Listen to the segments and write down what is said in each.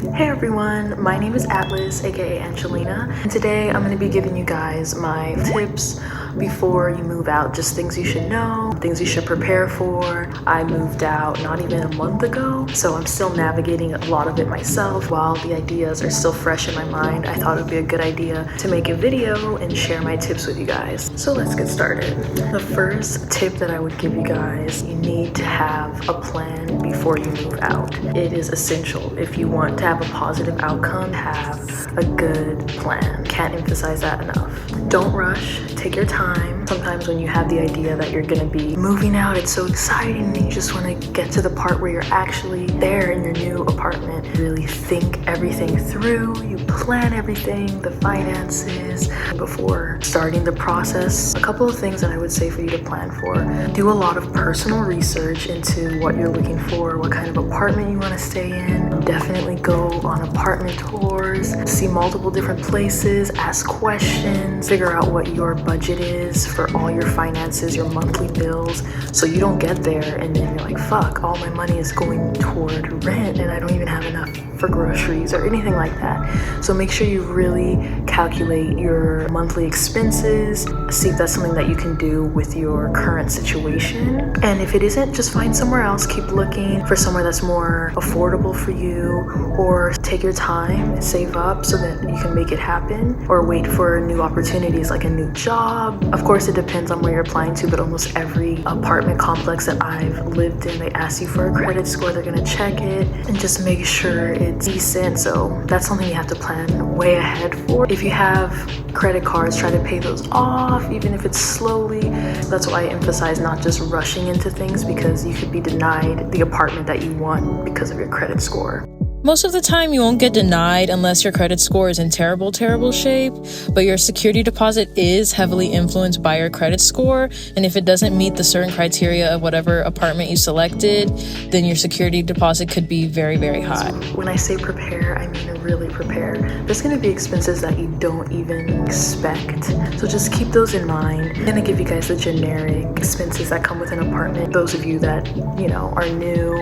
Hey everyone, my name is Atlas, aka Angelina, and today I'm going to be giving you guys my tips before you move out, just things you should know, things you should prepare for. I moved out not even a month ago, so I'm still navigating a lot of it myself. While the ideas are still fresh in my mind, I thought it would be a good idea to make a video and share my tips with you guys. So let's get started. The first tip that I would give you guys, you need to have a plan before you move out. It is essential. If you want to have a positive outcome, have a good plan. Can't emphasize that enough. Don't rush, take your time. Sometimes when you have the idea that you're gonna be moving out, it's so exciting and you just wanna get to the part where you're actually there in your new apartment. You really think everything through, you plan everything, the finances, before starting the process. A couple of things that I would say for you to plan for. Do a lot of personal research into what you're looking for, what kind of apartment you wanna stay in. Definitely go on apartment tours, see multiple different places, ask questions, figure out what your budget is for all your finances, your monthly bills, so you don't get there and then you're like, fuck, all my money is going toward rent and I don't even have enough for groceries or anything like that. So make sure you really calculate your monthly expenses, see if that's something that you can do with your current situation. And if it isn't, just find somewhere else. Keep looking for somewhere that's more affordable for you, or take your time, save up so that you can make it happen, or wait for new opportunities like a new job. Of course, it depends on where you're applying to, but almost every apartment complex that I've lived in, they ask you for a credit score. They're gonna check it and just make sure it's decent. So that's something you have to plan way ahead for. If you have credit cards, try to pay those off, even if it's slowly. That's why I emphasize not just rushing into things, because you could be denied the apartment that you want because of your credit score. Most of the time, you won't get denied unless your credit score is in terrible shape, but your security deposit is heavily influenced by your credit score, and if it doesn't meet the certain criteria of whatever apartment you selected, then your security deposit could be very, very high. When I say prepare, I mean really prepare. There's going to be expenses that you don't even expect, so just keep those in mind. I'm going to give you guys the generic expenses that come with an apartment. Those of you that, are new,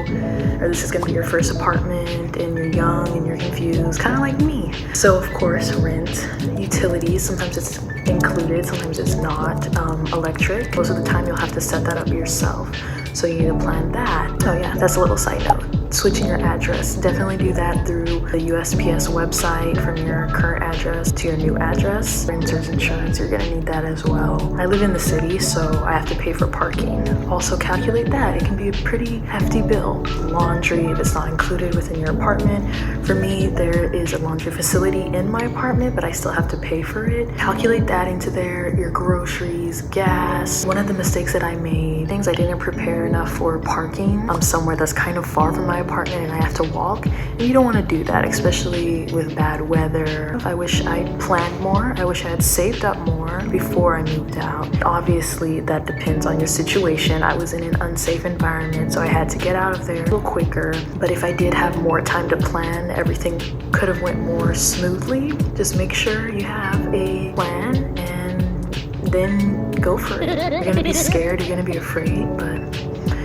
or this is going to be your first apartment and you're young and you're confused, kind of like me. So of course, rent, utilities, sometimes it's included, sometimes it's not. Electric, most of the time you'll have to set that up yourself, so you need to plan that. Oh yeah, that's a little side note. Switching your address, definitely do that through the USPS website from your current address to your new address. Renter's insurance, you're gonna need that as well. I live in the city, so I have to pay for parking. Also calculate that. It can be a pretty hefty bill. Laundry, if it's not included within your apartment. For me, there is a laundry facility in my apartment, but I still have to pay for it. Calculate that into there. Your groceries, gas. One of the mistakes that I made, things I didn't prepare enough for parking. Somewhere that's kind of far from my apartment and I have to walk, and you don't want to do that, especially with bad weather. I wish I'd planned more. I wish I had saved up more before I moved out. Obviously, that depends on your situation. I was in an unsafe environment, so I had to get out of there a little quicker. But if I did have more time to plan, everything could have went more smoothly. Just make sure you have a plan and then go for it. You're gonna be scared, you're gonna be afraid, but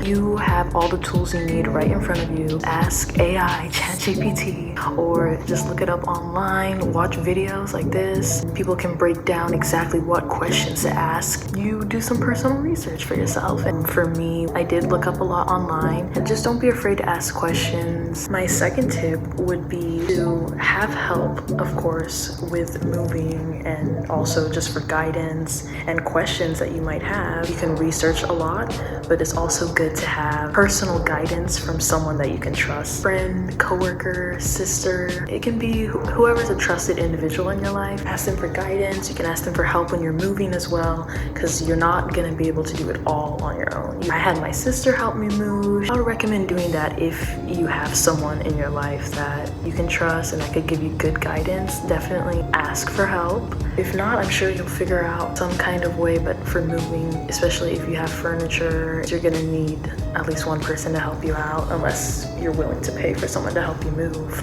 you have all the tools you need right in front of you. Ask AI, ChatGPT, or just look it up online, watch videos like this. People can break down exactly what questions to ask. You do some personal research for yourself. And for me, I did look up a lot online, and just don't be afraid to ask questions. My second tip would be to have help, of course, with moving, and also just for guidance and questions that you might have. You can research a lot, but it's also good to have personal guidance from someone that you can trust. Friend, coworker, sister. It can be whoever's a trusted individual in your life. Ask them for guidance. You can ask them for help when you're moving as well, because you're not going to be able to do it all on your own. I had my sister help me move. I would recommend doing that if you have someone in your life that you can trust and that could give you good guidance. Definitely ask for help. If not, I'm sure you'll figure out some kind of way, but for moving, especially if you have furniture, you're going to need at least one person to help you out, unless you're willing to pay for someone to help you move.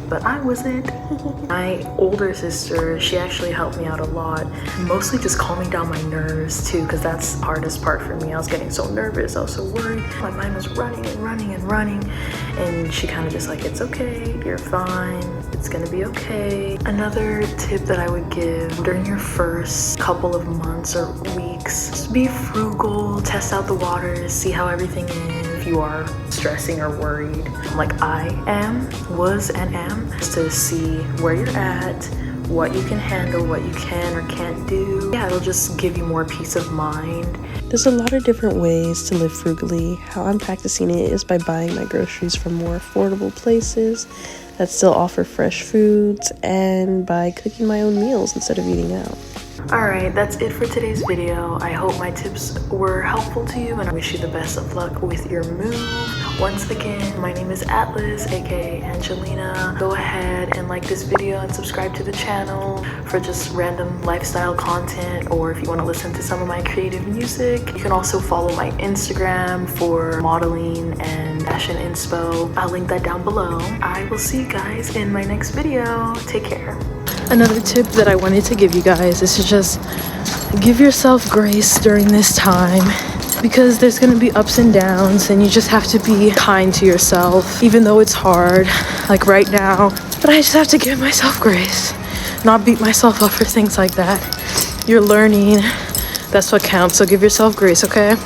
but I wasn't. My older sister, she actually helped me out a lot, mostly just calming down my nerves too, because that's the hardest part for me. I was getting so nervous, I was so worried. My mind was running and running and running, and she kind of just like, it's okay, you're fine, it's gonna be okay. Another tip that I would give during your first couple of months or weeks, just be frugal, test out the waters, see how everything is. If you are stressing or worried, like I was and am, just to see where you're at, what you can handle, what you can or can't do. Yeah, it'll just give you more peace of mind. There's a lot of different ways to live frugally. How I'm practicing it is by buying my groceries from more affordable places that still offer fresh foods, and by cooking my own meals instead of eating out. Alright, that's it for today's video. I hope my tips were helpful to you, and I wish you the best of luck with your move. Once again, my name is Atlas, aka Angelina. Go ahead and like this video and subscribe to the channel for just random lifestyle content, or if you want to listen to some of my creative music. You can also follow my Instagram for modeling and fashion inspo. I'll link that down below. I will see you guys in my next video. Take care. Another tip that I wanted to give you guys is to just give yourself grace during this time, because there's going to be ups and downs, and you just have to be kind to yourself, even though it's hard, like right now. But I just have to give myself grace, not beat myself up for things like that. You're learning, that's what counts, so give yourself grace, okay?